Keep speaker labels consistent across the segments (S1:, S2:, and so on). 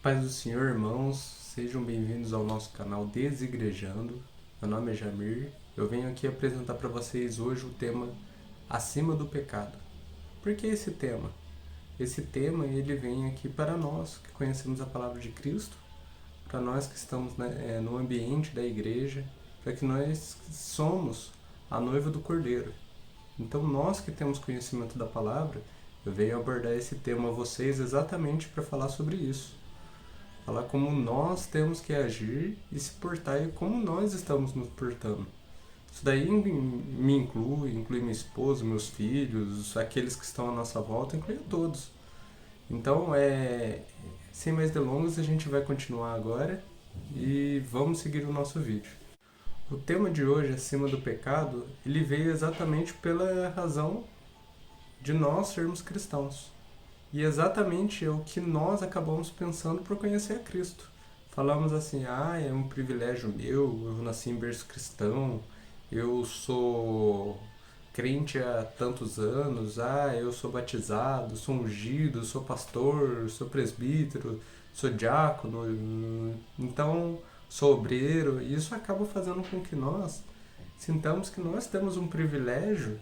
S1: Paz do Senhor, irmãos, sejam bem-vindos ao nosso canal Desigrejando. Meu nome é Jamir. Eu venho aqui apresentar para vocês hoje o tema Acima do Pecado. Por que esse tema? Esse tema ele vem aqui para nós que conhecemos a palavra de Cristo, para nós que estamos no ambiente da igreja, para que nós somos a noiva do Cordeiro. Então nós que temos conhecimento da palavra, eu venho abordar esse tema a vocês exatamente para falar sobre isso. Falar como nós temos que agir e se portar e como nós estamos nos portando. Isso daí me inclui minha esposa, meus filhos, aqueles que estão à nossa volta, inclui a todos. Então, sem mais delongas, a gente vai continuar agora e vamos seguir o nosso vídeo. O tema de hoje, acima do pecado, ele veio exatamente pela razão de nós sermos cristãos. E exatamente é o que nós acabamos pensando por conhecer a Cristo. Falamos assim, é um privilégio meu, eu nasci em berço cristão, eu sou crente há tantos anos, eu sou batizado, sou ungido, sou pastor, sou presbítero, sou diácono, então sou obreiro. E isso acaba fazendo com que nós sintamos que nós temos um privilégio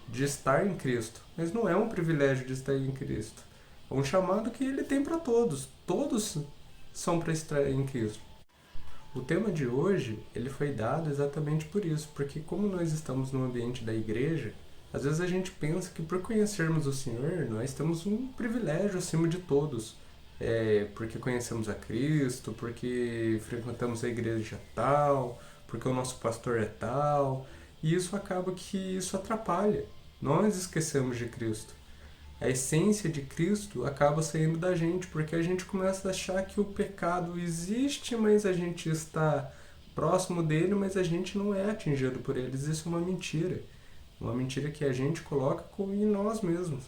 S1: de estar em Cristo. Mas não é um privilégio de estar em Cristo. É um chamado que ele tem para todos. Todos são para estar em Cristo. O tema de hoje, ele foi dado exatamente por isso, porque como nós estamos no ambiente da igreja, às vezes a gente pensa que por conhecermos o Senhor, nós temos um privilégio acima de todos. Porque conhecemos a Cristo, porque frequentamos a igreja tal, porque o nosso pastor é tal, e isso acaba que isso atrapalha. Nós esquecemos de Cristo. A essência de Cristo acaba saindo da gente, porque a gente começa a achar que o pecado existe, mas a gente está próximo dele, mas a gente não é atingido por eles. Isso é uma mentira. Uma mentira que a gente coloca em nós mesmos.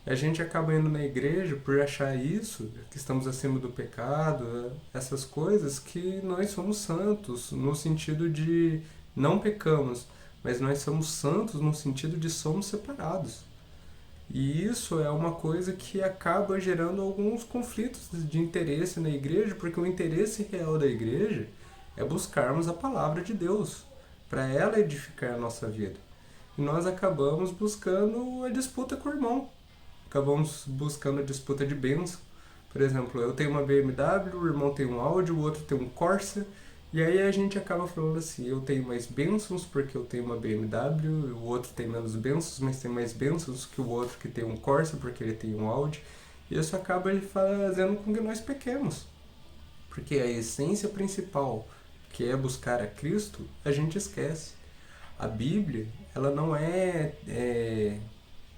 S1: A gente acaba indo na igreja por achar isso, que estamos acima do pecado, essas coisas, que nós somos santos, no sentido de não pecamos, mas nós somos santos no sentido de somos separados. E isso é uma coisa que acaba gerando alguns conflitos de interesse na igreja, porque o interesse real da igreja é buscarmos a palavra de Deus, para ela edificar a nossa vida. E nós acabamos buscando a disputa com o irmão, acabamos buscando a disputa de bênção. Por exemplo, eu tenho uma BMW, o irmão tem um Audi, o outro tem um Corsa, e aí a gente acaba falando assim, eu tenho mais bênçãos porque eu tenho uma BMW, o outro tem menos bênçãos, mas tem mais bênçãos que o outro que tem um Corsa porque ele tem um Audi. E isso acaba fazendo com que nós pequemos. Porque a essência principal, que é buscar a Cristo, a gente esquece. A Bíblia, ela não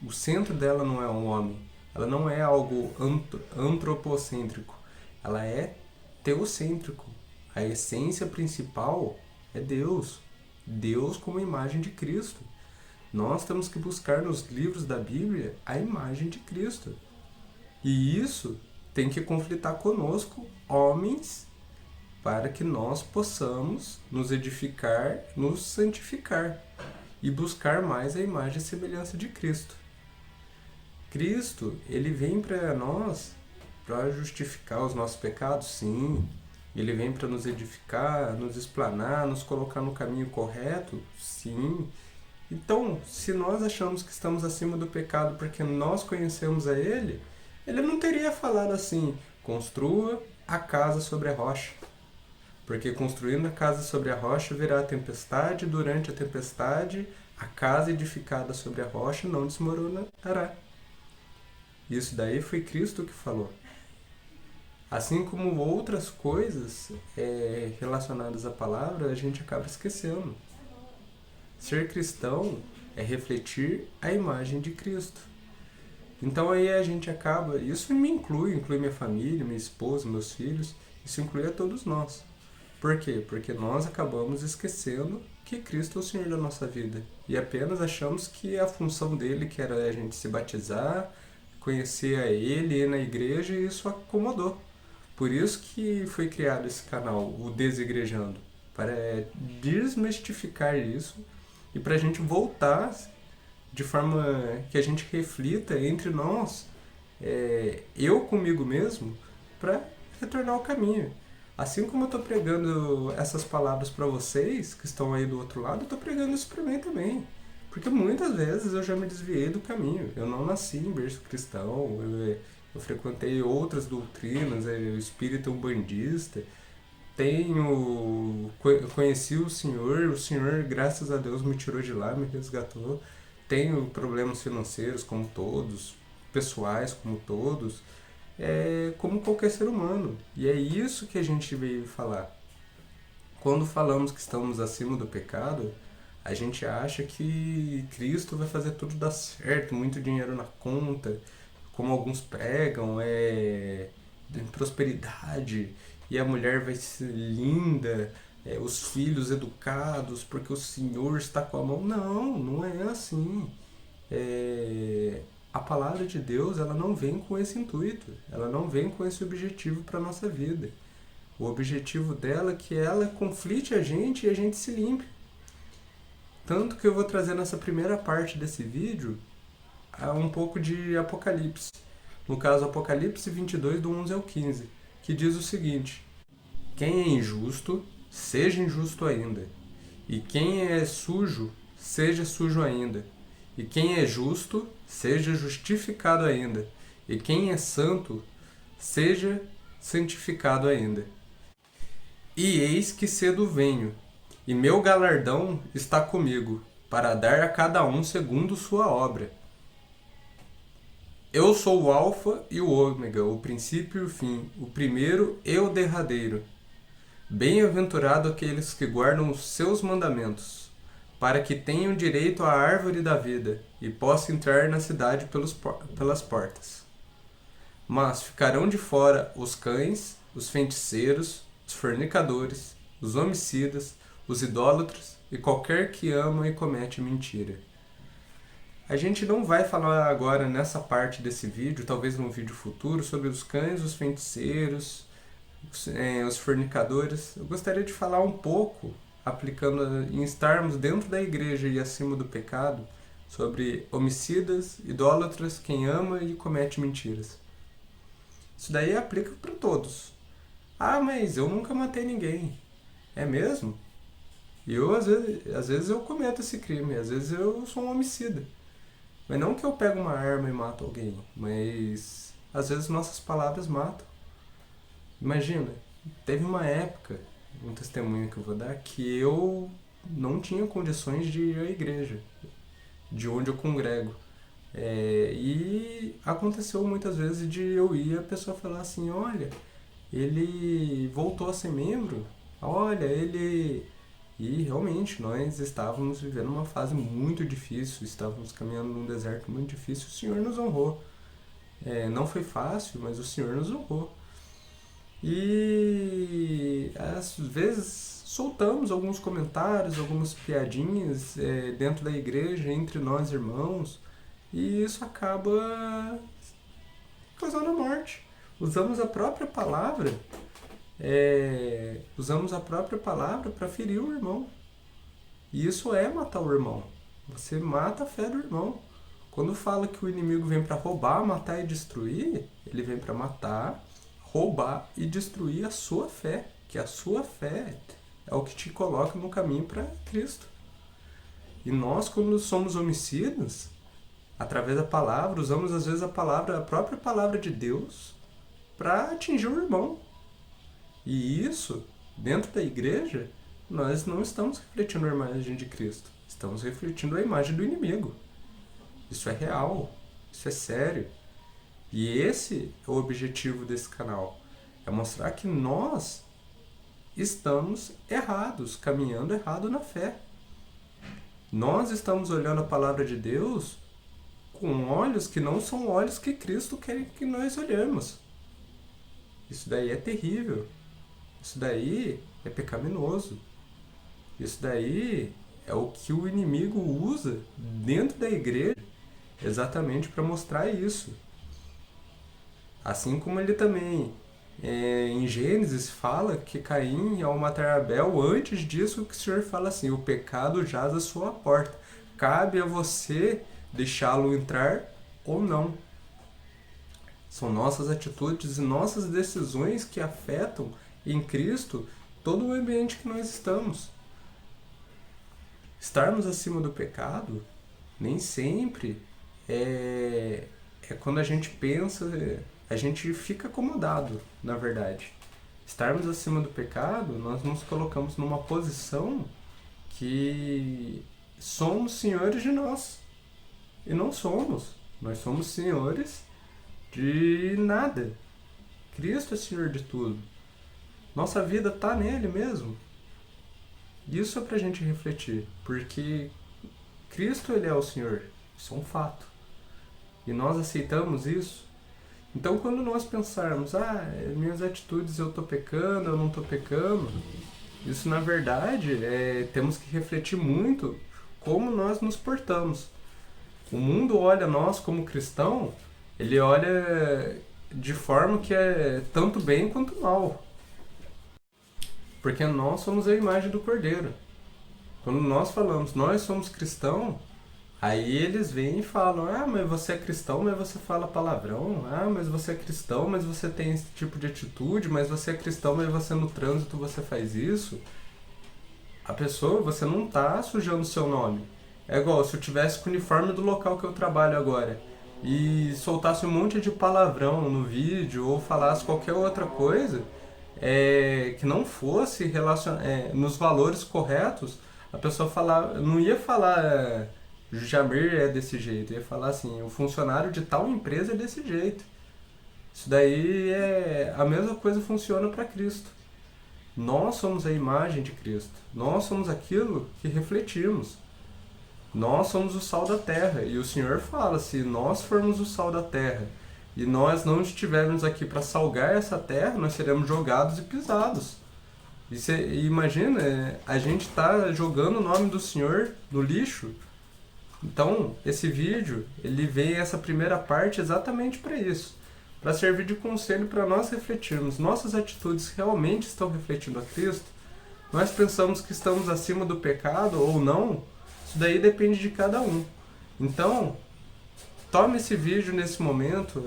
S1: o centro dela não é um homem. Ela não é algo antropocêntrico. Ela é teocêntrico. A essência principal é Deus. Deus como imagem de Cristo. Nós temos que buscar nos livros da Bíblia a imagem de Cristo. E isso tem que conflitar conosco, homens, para que nós possamos nos edificar, nos santificar e buscar mais a imagem e semelhança de Cristo. Cristo, ele vem para nós para justificar os nossos pecados, sim. Ele vem para nos edificar, nos explanar, nos colocar no caminho correto? Sim. Então, se nós achamos que estamos acima do pecado porque nós conhecemos a Ele, Ele não teria falado assim, construa a casa sobre a rocha. Porque construindo a casa sobre a rocha virá a tempestade, durante a tempestade a casa edificada sobre a rocha não desmoronará. Isso daí foi Cristo que falou. Assim como outras coisas relacionadas à palavra, a gente acaba esquecendo. Ser cristão é refletir a imagem de Cristo. Então aí a gente acaba, isso me inclui minha família, minha esposa, meus filhos, isso inclui a todos nós. Por quê? Porque nós acabamos esquecendo que Cristo é o Senhor da nossa vida. E apenas achamos que a função dele, que era a gente se batizar, conhecer a Ele, ir na igreja, e isso acomodou. Por isso que foi criado esse canal, o Desigrejando, para desmistificar isso e para a gente voltar de forma que a gente reflita entre nós, eu comigo mesmo, para retornar ao caminho. Assim como eu estou pregando essas palavras para vocês que estão aí do outro lado, eu estou pregando isso para mim também. Porque muitas vezes eu já me desviei do caminho. Eu não nasci em berço cristão, eu frequentei outras doutrinas, o espírito umbandista. Conheci o Senhor, graças a Deus, me tirou de lá, me resgatou. Tenho problemas financeiros, como todos, pessoais, como todos, como qualquer ser humano. E é isso que a gente veio falar. Quando falamos que estamos acima do pecado, a gente acha que Cristo vai fazer tudo dar certo, muito dinheiro na conta, como alguns pregam, prosperidade, e a mulher vai ser linda, os filhos educados, porque o Senhor está com a mão. Não, não é assim. A palavra de Deus, ela não vem com esse intuito, ela não vem com esse objetivo para a nossa vida. O objetivo dela é que ela conflite a gente e a gente se limpe. Tanto que eu vou trazer nessa primeira parte desse vídeo um pouco de Apocalipse. No caso, Apocalipse 22, do 11 ao 15, que diz o seguinte: quem é injusto, seja injusto ainda. E quem é sujo, seja sujo ainda. E quem é justo, seja justificado ainda. E quem é santo, seja santificado ainda. E eis que cedo venho, e meu galardão está comigo, para dar a cada um segundo sua obra. Eu sou o Alfa e o Ômega, o princípio e o fim, o primeiro e o derradeiro. Bem-aventurado aqueles que guardam os seus mandamentos, para que tenham direito à árvore da vida e possam entrar na cidade pelas portas. Mas ficarão de fora os cães, os feiticeiros, os fornicadores, os homicidas, os idólatras e qualquer que ama e comete mentira. A gente não vai falar agora nessa parte desse vídeo, talvez num vídeo futuro, sobre os cães, os feiticeiros, os fornicadores. Eu gostaria de falar um pouco, aplicando em estarmos dentro da igreja e acima do pecado, sobre homicidas, idólatras, quem ama e comete mentiras. Isso daí aplica para todos. Ah, mas eu nunca matei ninguém. É mesmo? E eu, às vezes eu cometo esse crime, às vezes eu sou um homicida. Mas não que eu pego uma arma e mato alguém, mas às vezes nossas palavras matam. Imagina, teve uma época, um testemunho que eu vou dar, que eu não tinha condições de ir à igreja, de onde eu congrego. E aconteceu muitas vezes de eu ir e a pessoa falar assim: olha, ele voltou a ser membro, olha, ele... E realmente nós estávamos vivendo uma fase muito difícil, estávamos caminhando num deserto muito difícil. O Senhor nos honrou. Não foi fácil, mas o Senhor nos honrou. E às vezes soltamos alguns comentários, algumas piadinhas dentro da igreja, entre nós irmãos, e isso acaba causando a morte. Usamos a própria palavra para ferir o irmão. E isso é matar o irmão. Você mata a fé do irmão. Quando fala que o inimigo vem para roubar, matar e destruir, ele vem para matar, roubar e destruir a sua fé. Que a sua fé é o que te coloca no caminho para Cristo. E nós, quando somos homicidas, através da palavra, usamos às vezes a própria palavra de Deus, para atingir o irmão. E isso, dentro da igreja, nós não estamos refletindo a imagem de Cristo. Estamos refletindo a imagem do inimigo. Isso é real. Isso é sério. E esse é o objetivo desse canal. É mostrar que nós estamos errados, caminhando errado na fé. Nós estamos olhando a palavra de Deus com olhos que não são olhos que Cristo quer que nós olhemos. Isso daí é terrível. Isso daí é pecaminoso. Isso daí é o que o inimigo usa dentro da igreja exatamente para mostrar isso. Assim como ele também, em Gênesis, fala que Caim, ao matar Abel, antes disso que o Senhor fala assim: o pecado jaz à sua porta. Cabe a você deixá-lo entrar ou não. São nossas atitudes e nossas decisões que afetam em Cristo todo o ambiente que nós estamos. Estarmos acima do pecado nem sempre é quando a gente pensa, a gente fica acomodado, na verdade. Estarmos acima do pecado, nós nos colocamos numa posição que somos senhores de nós. E não somos. Nós somos senhores de nada. Cristo é Senhor de tudo. Nossa vida está nele mesmo. Isso é pra gente refletir, porque Cristo ele é o Senhor. Isso é um fato. E nós aceitamos isso. Então quando nós pensarmos, minhas atitudes eu estou pecando, eu não estou pecando, isso na verdade temos que refletir muito como nós nos portamos. O mundo olha nós como cristão, ele olha de forma que é tanto bem quanto mal. Porque nós somos a imagem do Cordeiro. Quando nós falamos, nós somos cristãos, aí eles vêm e falam, mas você é cristão, mas você fala palavrão, mas você é cristão, mas você tem esse tipo de atitude, mas você é cristão, mas você no trânsito você faz isso. A pessoa, você não está sujando o seu nome. É igual se eu tivesse com o uniforme do local que eu trabalho agora e soltasse um monte de palavrão no vídeo ou falasse qualquer outra coisa que não fosse nos valores corretos, a pessoa não ia falar Jamir é desse jeito, ia falar assim, o funcionário de tal empresa é desse jeito. Isso daí a mesma coisa funciona para Cristo. Nós somos a imagem de Cristo. Nós somos aquilo que refletimos. Nós somos o sal da terra. E o Senhor fala, se nós formos o sal da terra e nós não estivermos aqui para salgar essa terra, nós seremos jogados e pisados. E imagina, a gente está jogando o nome do Senhor no lixo. Então, esse vídeo, ele vem essa primeira parte exatamente para isso. Para servir de conselho para nós refletirmos. Nossas atitudes realmente estão refletindo a Cristo? Nós pensamos que estamos acima do pecado ou não? Isso daí depende de cada um. Então, tome esse vídeo nesse momento.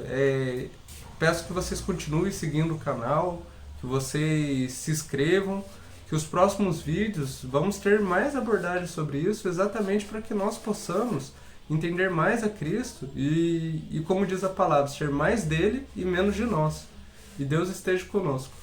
S1: Peço que vocês continuem seguindo o canal, que vocês se inscrevam, que os próximos vídeos vamos ter mais abordagens sobre isso, exatamente para que nós possamos entender mais a Cristo e, como diz a palavra, ser mais dele e menos de nós. E Deus esteja conosco.